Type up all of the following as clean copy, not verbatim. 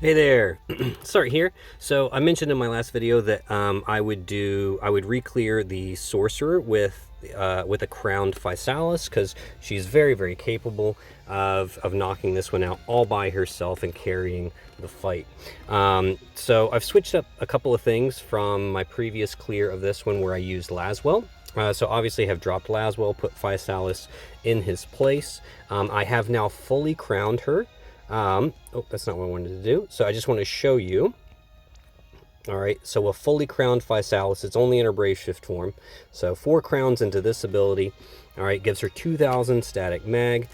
Hey there, Sorry here. So I mentioned in my last video that I would re-clear the Sorcerer with a crowned Physalis, because she's very capable of knocking this one out all by herself and carrying the fight. So I've switched up a couple of things from my previous clear of this one where I used Laswell. So obviously I have dropped Laswell, put Physalis in his place. I have now fully crowned her. Oh, that's not what I wanted to do. So I just want to show you. All right, so a fully crowned Physalis, it's only in her Brave Shift form. So 4 crowns into this ability. All right, gives her 2,000 static mag.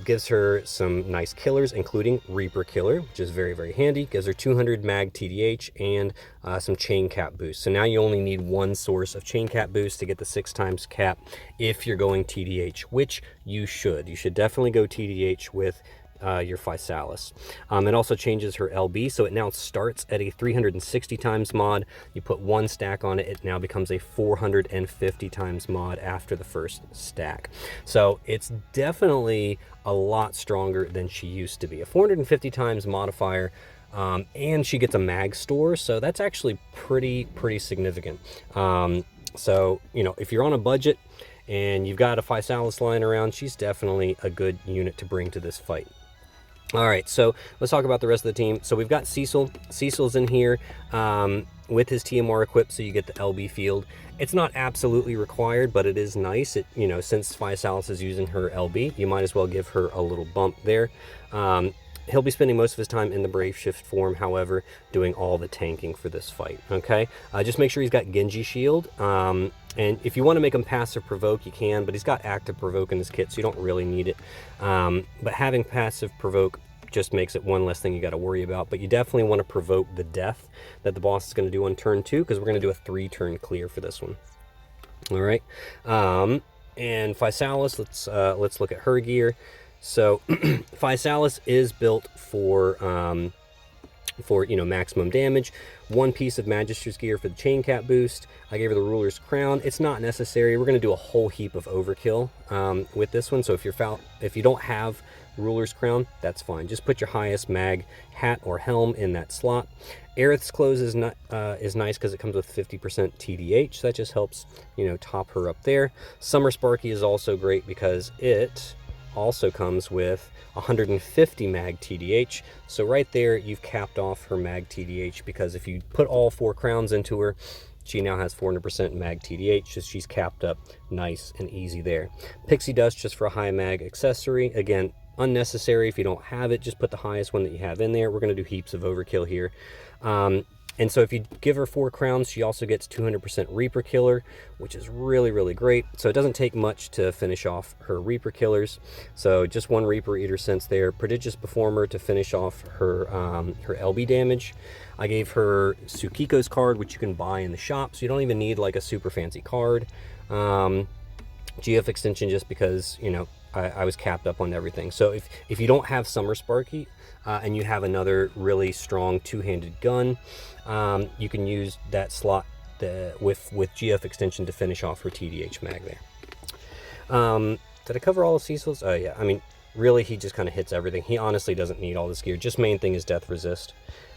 Gives her some nice killers, including Reaper Killer, which is very handy. Gives her 200 mag TDH and some chain cap boost. So now you only need one source of chain cap boost to get the 6 times cap if you're going TDH, which you should. You should definitely go TDH with your Physalis. It also changes her LB, so it now starts at a 360 times mod. You put 1 stack on it, it now becomes a 450 times mod after the first stack. So it's definitely a lot stronger than she used to be. A 450 times modifier, and she gets a mag store, so that's actually pretty significant. So, you know, if you're on a budget and you've got a Physalis lying around, she's definitely a good unit to bring to this fight. All right, so let's talk about the rest of the team. So we've got Cecil. Cecil's in here with his TMR equipped, so you get the LB field. It's not absolutely required, but it is nice. It, you know, since Physalis is using her LB, you might as well give her a little bump there. He'll be spending most of his time in the Brave Shift form, however, doing all the tanking for this fight, okay? Just make sure he's got Genji Shield. And if you want to make him passive provoke, you can, but he's got active provoke in his kit, so you don't really need it. But having passive provoke just makes it one less thing you got to worry about. But you definitely want to provoke the death that the boss is going to do on turn 2, because we're going to do a 3-turn clear for this one. All right. And Physalis, let's look at her gear. So Physalis is built for you know, maximum damage. 1 piece of Magister's gear for the chain cap boost. I gave her the Ruler's Crown. It's not necessary. We're going to do a whole heap of overkill with this one. So if you don't have Ruler's Crown, that's fine. Just put your highest mag hat or helm in that slot. Aerith's clothes is nice because it comes with 50% TDH. So that just helps, you know, top her up there. Summer Sparky is also great because it also comes with 150 mag TDH. So right there, you've capped off her mag TDH, because if you put all 4 crowns into her, she now has 400% mag TDH, so she's capped up nice and easy there. Pixie Dust just for a high mag accessory. Again, unnecessary. If you don't have it, just put the highest one that you have in there. We're going to do heaps of overkill here. And so if you give her 4 crowns, she also gets 200% Reaper Killer, which is really great. So it doesn't take much to finish off her Reaper Killers. So just 1 Reaper Eater sense there. Prodigious Performer to finish off her her LB damage. I gave her Tsukiko's card, which you can buy in the shop, so you don't even need like a super fancy card. GF extension just because, you know, I was capped up on everything. So if you don't have Summer Sparky and you have another really strong 2-handed gun, you can use that slot with GF extension to finish off her TDH mag there. Did I cover all of Cecil's? Oh yeah, I mean, really he just kind of hits everything. He honestly doesn't need all this gear. Just main thing is death resist.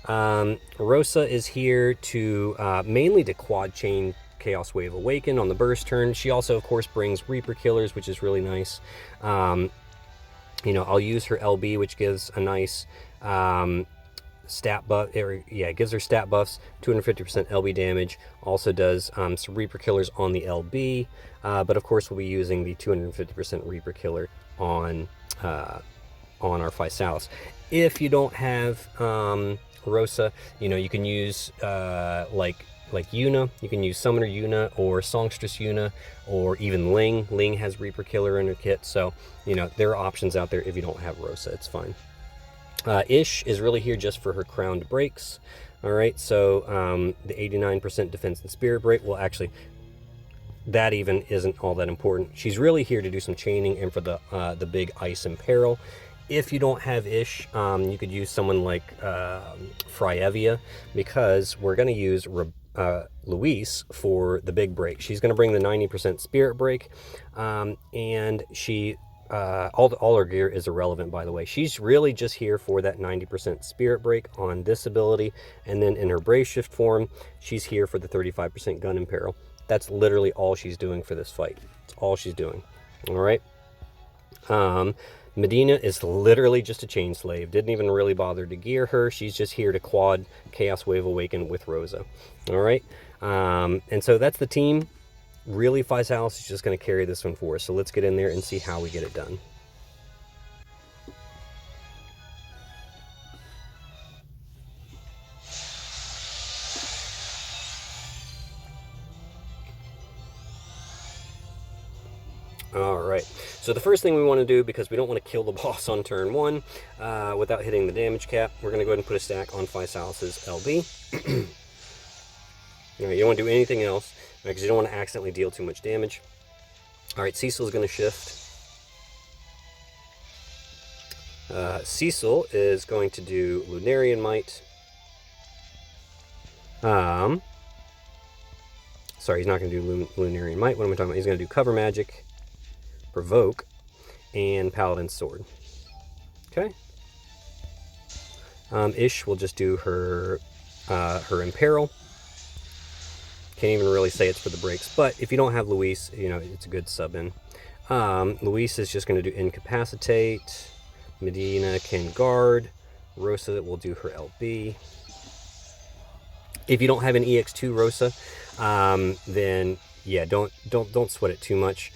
Rosa is here to mainly to quad chain Chaos Wave Awaken on the burst turn. She also, of course, brings Reaper Killers, which is really nice. You know, I'll use her LB, which gives a nice stat buff. Yeah, it gives her stat buffs, 250% LB damage. Also does some Reaper Killers on the LB, but of course we'll be using the 250% Reaper Killer on our Physalis. If you don't have Rosa, you know, you can use like Yuna, you can use Summoner Yuna or Songstress Yuna, or even Ling. Ling has Reaper Killer in her kit, so, you know, there are options out there if you don't have Rosa, it's fine. Ish is really here just for her crowned breaks. All right, so the 89% defense and spirit break, well, actually, that even isn't all that important. She's really here to do some chaining and for the big ice and peril. If you don't have Ish, you could use someone like Fryevia, because we're going to use Luis for the big break. She's going to bring the 90% spirit break, and she all her gear is irrelevant, by the way. She's really just here for that 90% spirit break on this ability, and then in her brave shift form, she's here for the 35% gun and peril. That's literally all she's doing for this fight. It's all she's doing. All right. Medina is literally just a chain slave. Didn't even really bother to gear her. She's just here to quad Chaos Wave Awaken with Rosa. All right. And so that's the team. Really, Physalis is just going to carry this one for us. So let's get in there and see how we get it done. All right, so the first thing we want to do, because we don't want to kill the boss on turn 1 without hitting the damage cap, we're going to go ahead and put a stack on Physalis' LB. All right, you don't want to do anything else because you don't want to accidentally deal too much damage. All right, Cecil's going to shift. Cecil is going to do Lunarian Might. Sorry, he's not going to do Lunarian Might. What am I talking about? He's going to do Cover Magic, Provoke, and Paladin's Sword. Okay. Ish will just do her Imperil. Can't even really say it's for the breaks, but if you don't have Luis, you know, it's a good sub in. Luis is just going to do Incapacitate. Medina can guard. Rosa will do her LB. If you don't have an EX2 Rosa, then yeah, don't sweat it too much.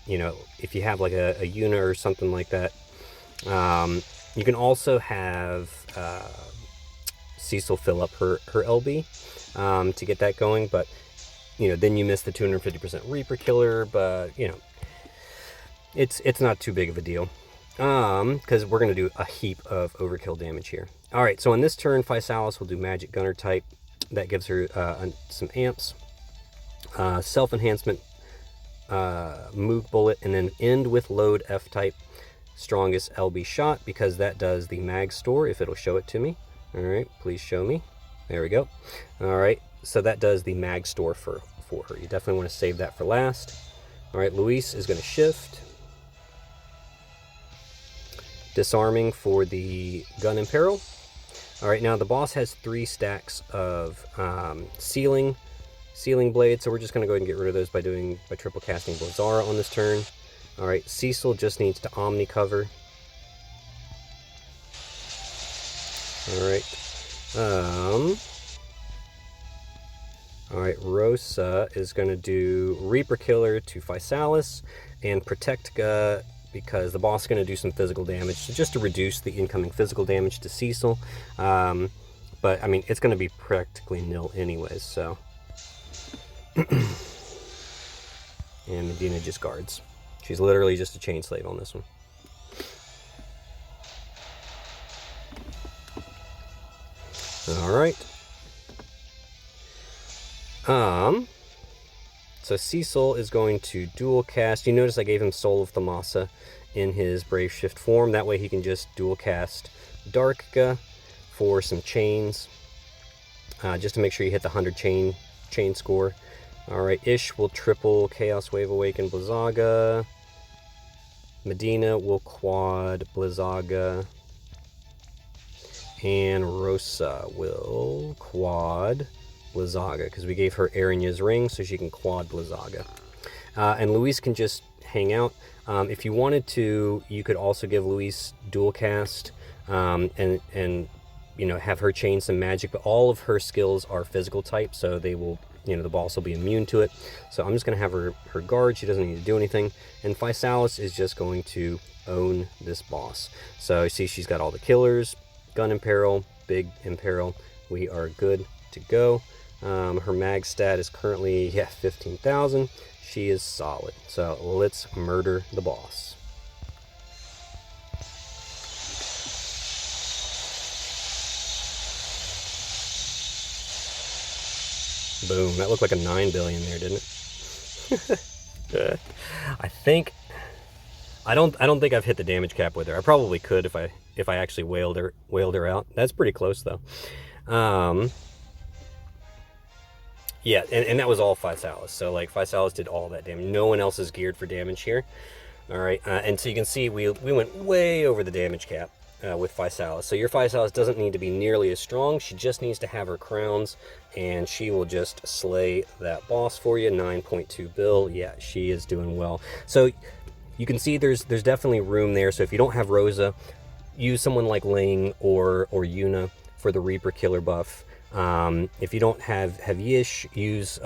You know, if you have like a Una or something like that, you can also have Cecil fill up her LB to get that going, but you know, then you miss the 250% Reaper Killer, but you know, it's not too big of a deal, because we're going to do a heap of overkill damage here. All right, so on this turn, Physalis will do Magic Gunner type. That gives her some amps, self-enhancement, Moog Bullet, and then end with load F-type strongest LB shot, because that does the mag store, if it'll show it to me. All right, please show me. There we go. All right, so that does the mag store for her. You definitely want to save that for last. All right, Luis is going to shift. Disarming for the Gun and Peril. All right, now the boss has 3 stacks of sealing blades, so we're just going to go ahead and get rid of those by triple casting Blazara on this turn. All right, Cecil just needs to Omni cover. All right. All right, Rosa is going to do Reaper Killer to Physalis and Protect because the boss is going to do some physical damage, so just to reduce the incoming physical damage to Cecil. But I mean, it's going to be practically nil anyways, so. And Medina just guards. She's literally just a chain slave on this one. All right. So Cecil is going to dual cast. You notice I gave him Soul of Thamasa in his Brave Shift form. That way he can just dual cast Darkga for some chains, just to make sure you hit the 100 chain score. All right, Ish will triple Chaos Wave Awaken Blizzaga. Medina will quad Blizzaga. And Rosa will quad Blizzaga, because we gave her Aranya's ring so she can quad Blizzaga. And Luis can just hang out. If you wanted to, you could also give Luis dual cast and you know, have her chain some magic, but all of her skills are physical type, so they will, you know, the boss will be immune to it. So I'm just going to have her guard. She doesn't need to do anything. And Physalis is just going to own this boss. So you see she's got all the killers, Gun Imperil, Big Imperil. We are good to go. Her mag stat is currently 15,000. She is solid. So let's murder the boss. Boom, that looked like a 9 billion there, didn't it? I don't think I've hit the damage cap with her. I probably could if I actually wailed her out. That's pretty close though. Yeah, and that was all Physalis. So like Physalis did all that damage. No one else is geared for damage here. All right, and so you can see we went way over the damage cap with Physalis. So your Physalis doesn't need to be nearly as strong. She just needs to have her crowns, and she will just slay that boss for you. 9.2 bill. Yeah, she is doing well. So you can see there's definitely room there. So if you don't have Rosa, use someone like Ling or Yuna for the Reaper Killer buff. If you don't have Yish, use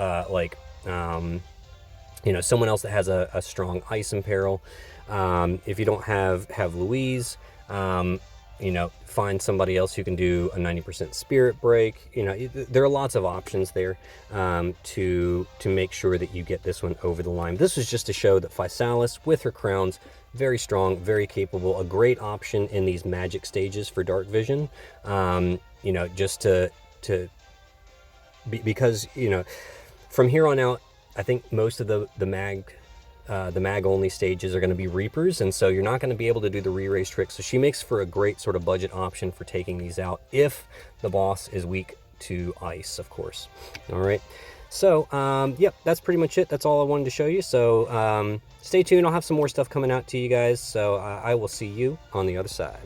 you know, someone else that has a strong ice imperil. If you don't have Louise, you know, find somebody else who can do a 90% spirit break. You know, there are lots of options there to make sure that you get this one over the line. This was just to show that Physalis, with her crowns, very strong, very capable, a great option in these magic stages for dark vision. You know, just because, you know, from here on out, I think most of the mag only stages are going to be Reapers, and so you're not going to be able to do the re-raise trick. So she makes for a great sort of budget option for taking these out if the boss is weak to ice, of course. All right, so yep, that's pretty much it. That's all I wanted to show you. So stay tuned. I'll have some more stuff coming out to you guys. So I will see you on the other side.